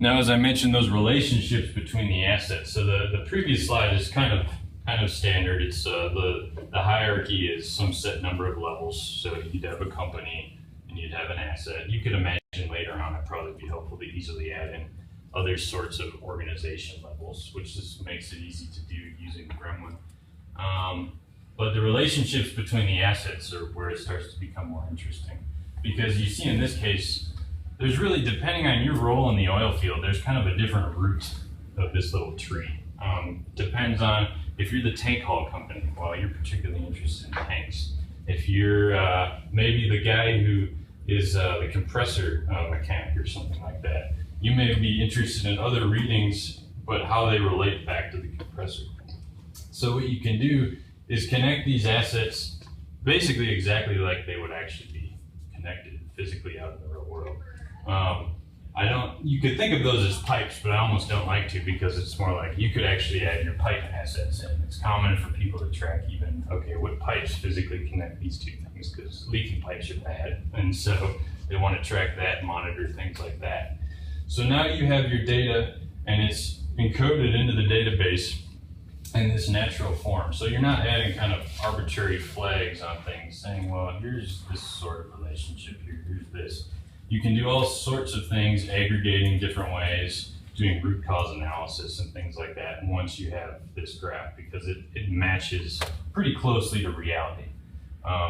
Now, as I mentioned, those relationships between the assets. So the previous slide is kind of standard. It's the hierarchy is some set number of levels. So you'd have a company and you'd have an asset. You could imagine later on it'd probably be helpful to easily add in other sorts of organization levels, which just makes it easy to do using Gremlin. But the relationships between the assets are where it starts to become more interesting, because you see in this case, there's really, depending on your role in the oil field, there's kind of a different root of this little tree. Depends on if you're the tank haul company, well, you're particularly interested in tanks. If you're maybe the guy who is the compressor mechanic or something like that, you may be interested in other readings, but how they relate back to the compressor. So what you can do is connect these assets basically exactly like they would actually be connected physically out in the real world. You could think of those as pipes, but I almost don't like to, because it's more like you could actually add your pipe assets in. It's common for people to track even, okay, what pipes physically connect these two things, because leaking pipes are bad. And so they want to track that, monitor things like that. So now you have your data and it's encoded into the database in this natural form. So you're not adding kind of arbitrary flags on things saying, well, here's this sort of relationship here, here's this. You can do all sorts of things, aggregating different ways, doing root cause analysis and things like that. And once you have this graph, because it matches pretty closely to reality.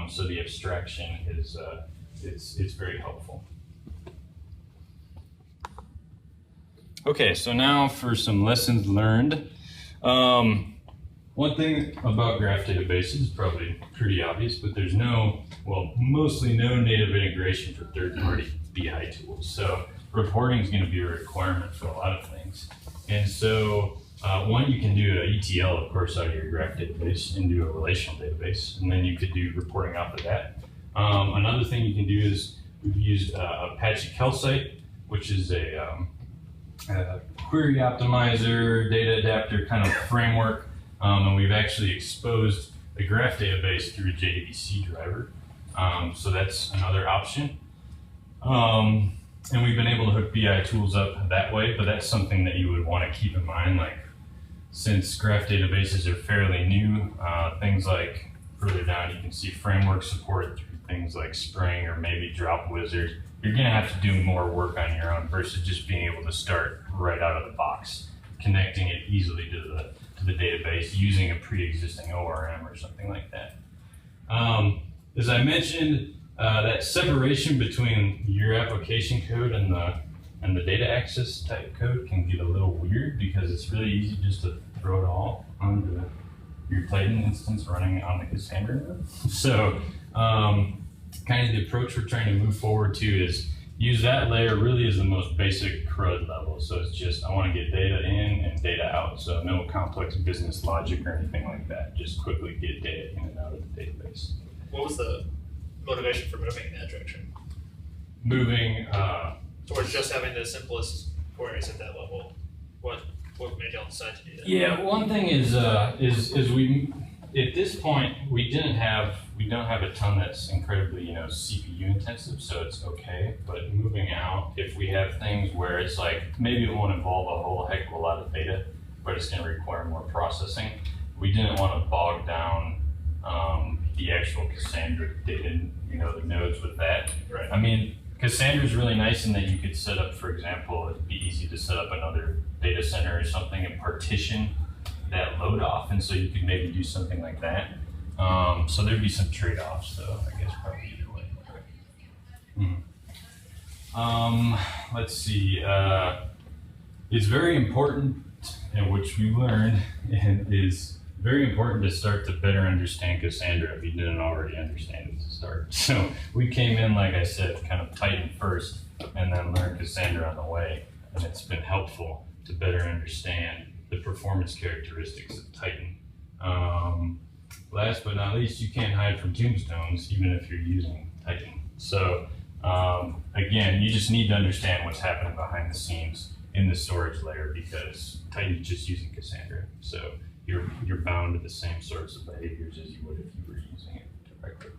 So the abstraction is it's very helpful. Okay, so now for some lessons learned. One one thing about graph databases is probably pretty obvious, but there's mostly no native integration for third-party BI tools. So reporting is going to be a requirement for a lot of things. And so one, you can do an ETL, of course, out of your graph database into a relational database, and then you could do reporting off of that. Another thing you can do is we've used Apache Calcite, which is a query optimizer, data adapter kind of framework. And we've actually exposed the graph database through a JDBC driver. So that's another option. And we've been able to hook BI tools up that way, but that's something that you would want to keep in mind. Like, since graph databases are fairly new, things like further down, you can see framework support through things like Spring or maybe Drop Wizard. You're going to have to do more work on your own versus just being able to start right out of the box, connecting it easily to the database using a pre-existing ORM or something like that. As I mentioned, that separation between your application code and the data access type code can get a little weird because it's really easy just to throw it all onto your Titan instance running on the Cassandra node. So kind of the approach we're trying to move forward to is use that layer really as the most basic CRUD level. So it's just, I want to get data in and data out. So no complex business logic or anything like that. Just quickly get data in and out of the database. What was the motivation for moving in that direction? Moving towards just having the simplest queries at that level. What made y'all decide to do that? Yeah, one thing is we at this point we don't have a ton that's incredibly CPU intensive, so it's okay. But moving out, if we have things where it's like maybe it won't involve a whole heck of a lot of data, but it's going to require more processing, we didn't want to bog down the actual Cassandra data, the nodes with that. Right. I mean, Cassandra is really nice in that you could set up, for example, it'd be easy to set up another data center or something and partition that load off, and so you could maybe do something like that. So there'd be some trade-offs, though, I guess, probably either way. Let's see. It's very important, and which we learned, and is very important to start to better understand Cassandra if you didn't already understand it to start. So we came in, like I said, kind of Titan first, and then learned Cassandra on the way, and it's been helpful to better understand the performance characteristics of Titan. Last but not least, you can't hide from tombstones, even if you're using Titan. So again, you just need to understand what's happening behind the scenes in the storage layer because Titan's just using Cassandra. So you're bound to the same sorts of behaviors as you would if you were using it directly.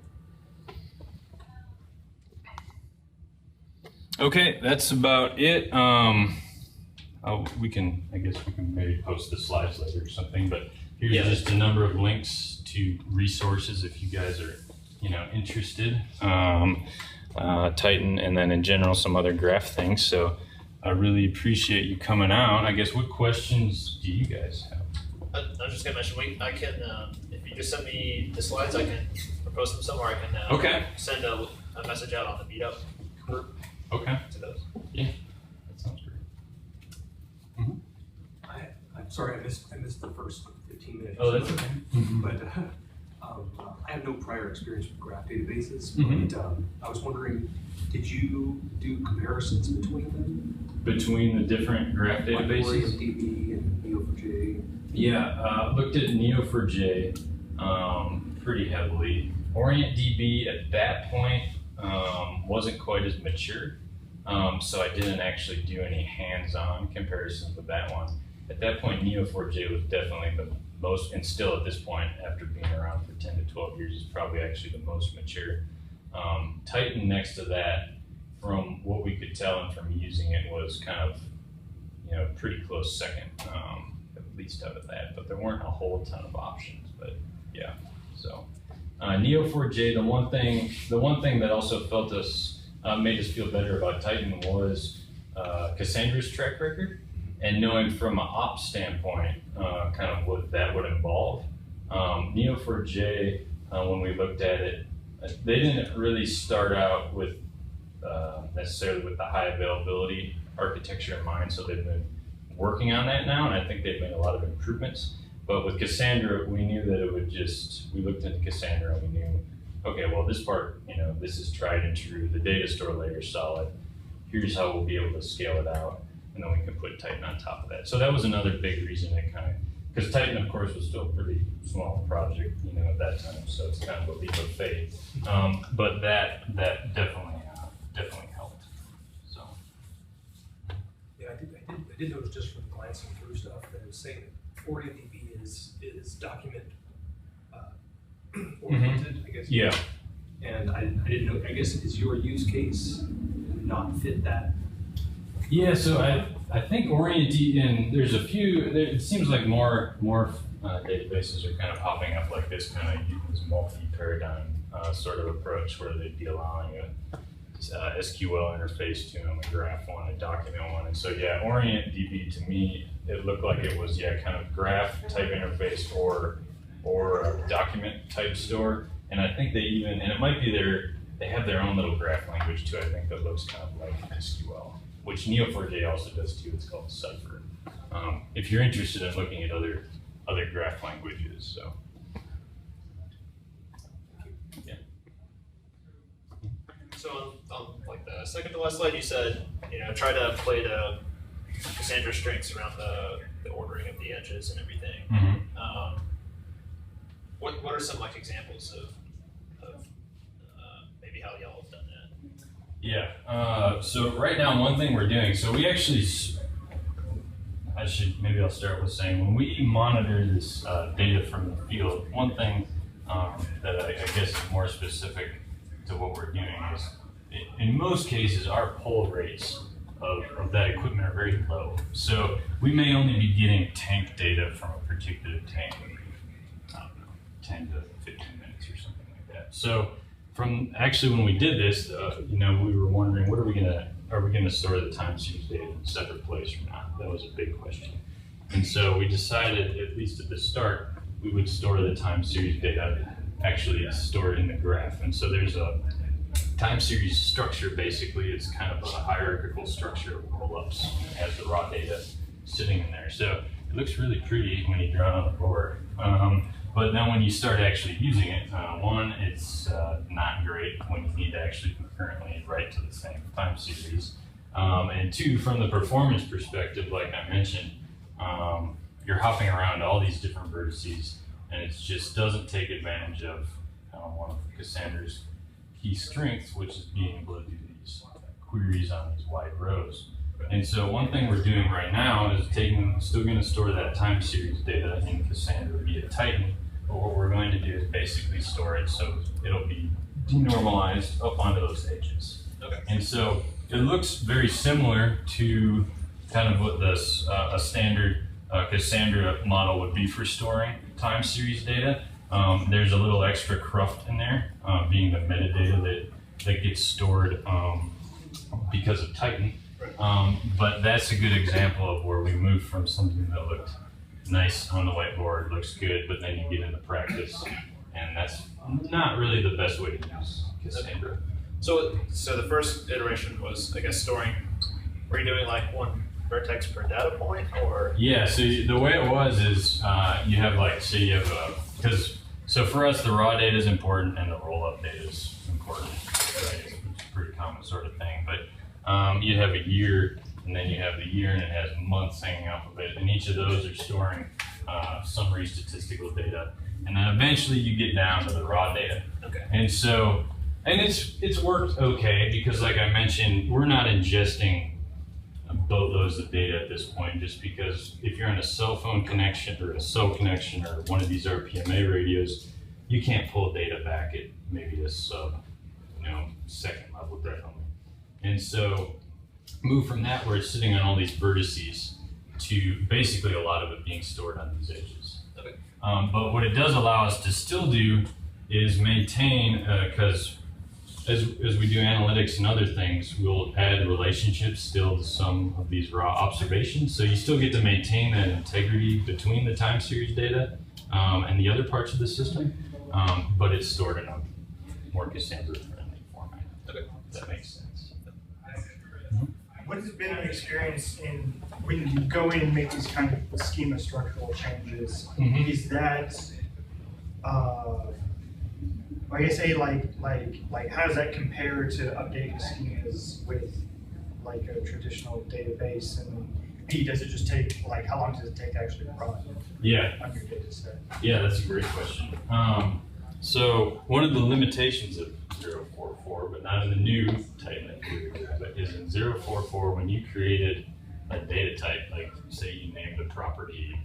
Okay, that's about it. I guess we can maybe post the slides later or something, but here's just a number of links to resources if you guys are, interested. Titan, and then in general, some other graph things. So I really appreciate you coming out. I guess, what questions do you guys have? I was just gonna mention, I can, if you just send me the slides, I can post them somewhere. I can send a message out on the meetup group to those. Yeah, that sounds great. I'm sorry, I missed the first 15 minutes. Oh, that's okay. But I have no prior experience with graph databases, but I was wondering, did you do comparisons between them? Between the different graph databases? Like OrientDB and Neo4j? Yeah, looked at Neo4j pretty heavily. OrientDB at that point wasn't quite as mature, so I didn't actually do any hands-on comparisons with that one. At that point, Neo4j was definitely the most, and still at this point, after being around for 10 to 12 years, is probably actually the most mature. Titan next to that, from what we could tell and from using it, was kind of, pretty close second, at least out of that, but there weren't a whole ton of options, but yeah, so. Neo4j, the one thing that also made us feel better about Titan was Cassandra's track record, and knowing from an ops standpoint, kind of what that would involve. Neo4j, when we looked at it, they didn't really start out with necessarily with the high availability architecture in mind, so they've been working on that now, and I think they've made a lot of improvements. But with Cassandra, we knew that it would we looked into Cassandra and we knew, okay, well this part, this is tried and true. The data store layer is solid. Here's how we'll be able to scale it out. And then we can put Titan on top of that. So that was another big reason because Titan, of course, was still a pretty small project, at that time. So it's kind of a leap of faith. But that definitely helped. So. Yeah, I did notice just from glancing through stuff that it was saying that OrientDB is document oriented, I guess. Yeah. And I didn't know, I guess, is your use case not fit that? Yeah, so I think OrientDB, and there's a few, it seems like more databases are kind of popping up like this, kind of this multi-paradigm sort of approach where they'd be allowing a SQL interface to them, a graph one, a document one. And so yeah, OrientDB to me, it looked like it was, kind of graph type interface or a document type store. And I think and it might be they have their own little graph language too, I think, that looks kind of like SQL, which Neo4j also does too. It's called Cypher. If you're interested in looking at other graph languages, so. Yeah. So on like the second to last slide, you said, try to play to Cassandra's strengths around the ordering of the edges and everything. Mm-hmm. What are some examples of maybe how y'all have done that? Yeah. So right now, one thing we're doing, so we actually, maybe I'll start with saying, when we monitor this data from the field, one thing that I guess is more specific to what we're doing is, in most cases, our pull rates of that equipment are very low. So we may only be getting tank data from a particular tank, I don't know, 10 to 15 minutes or something like that. So when we did this, we were wondering, are we gonna store the time series data in a separate place or not? That was a big question. And so we decided, at least at the start, we would store the time series data actually stored in the graph. And so there's a time series structure, basically. It's kind of a hierarchical structure of roll-ups. It has the raw data sitting in there. So it looks really pretty when you draw it on the board. But then when you start actually using it, one, it's not great when you need to actually concurrently write to the same time series. And two, from the performance perspective, like I mentioned, you're hopping around all these different vertices, and it just doesn't take advantage of one of Cassandra's key strengths, which is being able to do these queries on these wide rows. And so one thing we're doing right now is still going to store that time series data in Cassandra via Titan, but what we're going to do is basically store it so it'll be denormalized up onto those edges. Okay. And so it looks very similar to kind of what a standard Cassandra model would be for storing time series data. There's a little extra cruft in there, being the metadata that gets stored because of Titan. But that's a good example of where we moved from something that looked nice on the whiteboard, looks good, but then you get into practice, and that's not really the best way to use Cassandra. So the first iteration was, I guess, storing. Were you doing like one vertex per data point, or? Yeah. So the way it was is you have so for us the raw data is important and the roll-up data is important. Right? It's a pretty common sort of thing, but you'd have a year, and then you have the year, and it has months hanging off of it, and each of those are storing summary statistical data, and then eventually you get down to the raw data. Okay. And so, and it's worked okay because, like I mentioned, we're not ingesting boatloads of data at this point, just because if you're on a cell phone connection or a cell connection or one of these RPMA radios, you can't pull data back at maybe a sub, second level definitely. And so move from that where it's sitting on all these vertices to basically a lot of it being stored on these edges. Okay. But what it does allow us to still do is maintain, because as we do analytics and other things, we'll add relationships still to some of these raw observations. So you still get to maintain that integrity between the time series data and the other parts of the system, but it's stored in a more Cassandra-friendly format. Okay. If that makes sense. What has been your experience in when you go in and make these kind of schema structural changes, is that, I guess how does that compare to updating schemas with like a traditional database, and B, does it just take, like, how long does it take to actually run on your data set? Yeah, that's a great question. So one of the limitations of 044, but not in the new Titan, but is in 044 when you created a data type, like say you named a property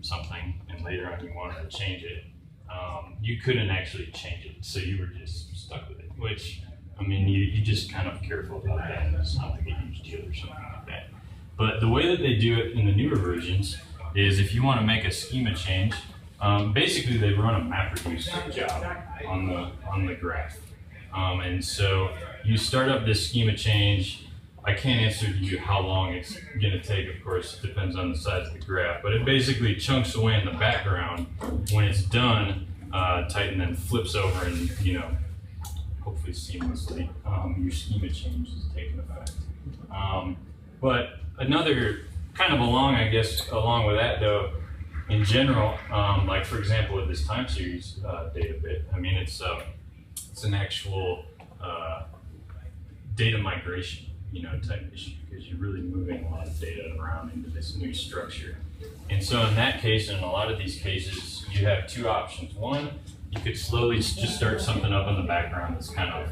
something, and later on you wanted to change it, you couldn't actually change it, so you were just stuck with it. Which, I mean, you just kind of careful about that. It's not like a huge deal or something like that. But the way that they do it in the newer versions is if you want to make a schema change, basically they run a MapReduce job on the graph. And so you start up this schema change. I can't answer to you how long it's going to take, of course, it depends on the size of the graph, but it basically chunks away in the background. When it's done, Titan then flips over and, you know, hopefully seamlessly, your schema change is taking effect. But another kind of along with that though, in general, like for example with this time series data bit, I mean it's an actual data migration, you know, type issue, because you're really moving a lot of data around into this new structure. And so in that case, and in a lot of these cases, you have two options. One, you could slowly just start something up in the background that's kind of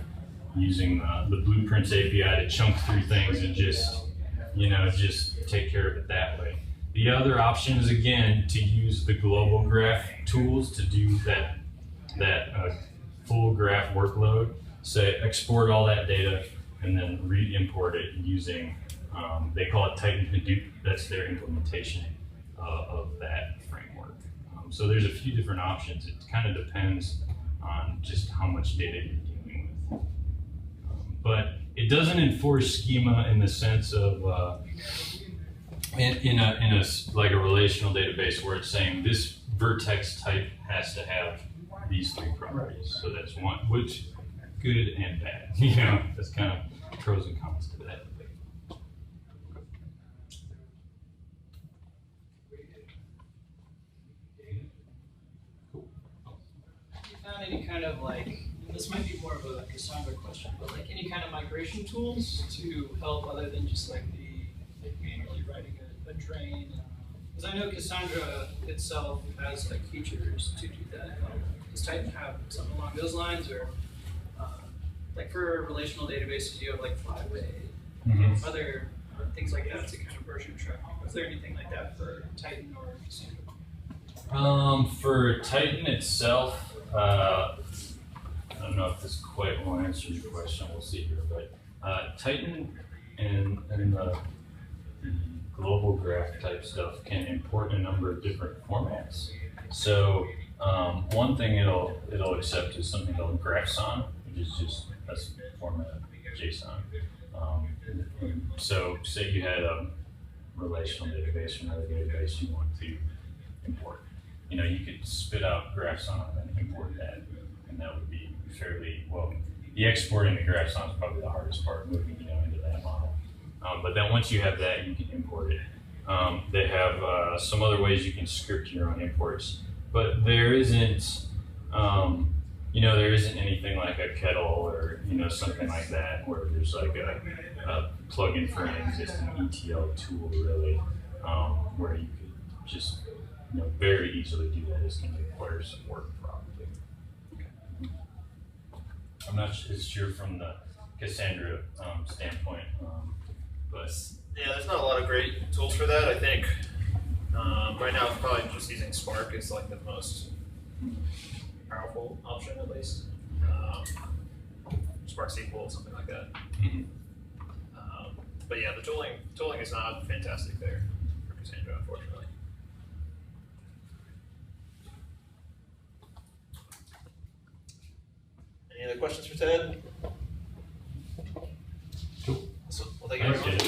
using the Blueprints API to chunk through things and just, you know, just take care of it that way. The other option is, again, to use the global graph tools to do that full graph workload. Say, export all that data and then re-import it using, they call it Titan Hadoop. That's their implementation of that framework. So there's a few different options. It kind of depends on just how much data you're dealing with. But it doesn't enforce schema in the sense of in a like a relational database where it's saying this vertex type has to have these three properties. So that's one, which good and bad. You know, that's kind of pros and cons to that. Any kind of like, this might be more of a Cassandra question, but like any kind of migration tools to help other than just like manually writing a drain? Because I know Cassandra itself has like features to do that. Does Titan have something along those lines, or like for relational databases, you have like 5-bay, other things like that to kind of version track? Is there anything like that for Titan or Cassandra? For Titan itself, I don't know if this quite will answer your question, we'll see here, but Titan and the global graph type stuff can import a number of different formats. So one thing it'll accept is something called GraphSon, which is just a format of JSON. So say you had a relational database or another database you want to import. You know, you could spit out GraphSon and import that, and that would be fairly, well, the exporting the GraphSon is probably the hardest part, moving, you know, into that model. But then once you have that, you can import it. They have some other ways you can script your own imports, but there isn't, you know, there isn't anything like a kettle or, you know, something like that where there's like a plugin for an existing ETL tool, really, where you could just, you know, very easily do that. It's going to require some work, probably. I'm not sure from the Cassandra standpoint, but yeah, there's not a lot of great tools for that. I think right now, probably just using Spark is like the most powerful option, at least. Spark SQL, something like that. But yeah, the tooling is not fantastic there for Cassandra, unfortunately. Any other questions for Ted? cool. So, well, thank you very much.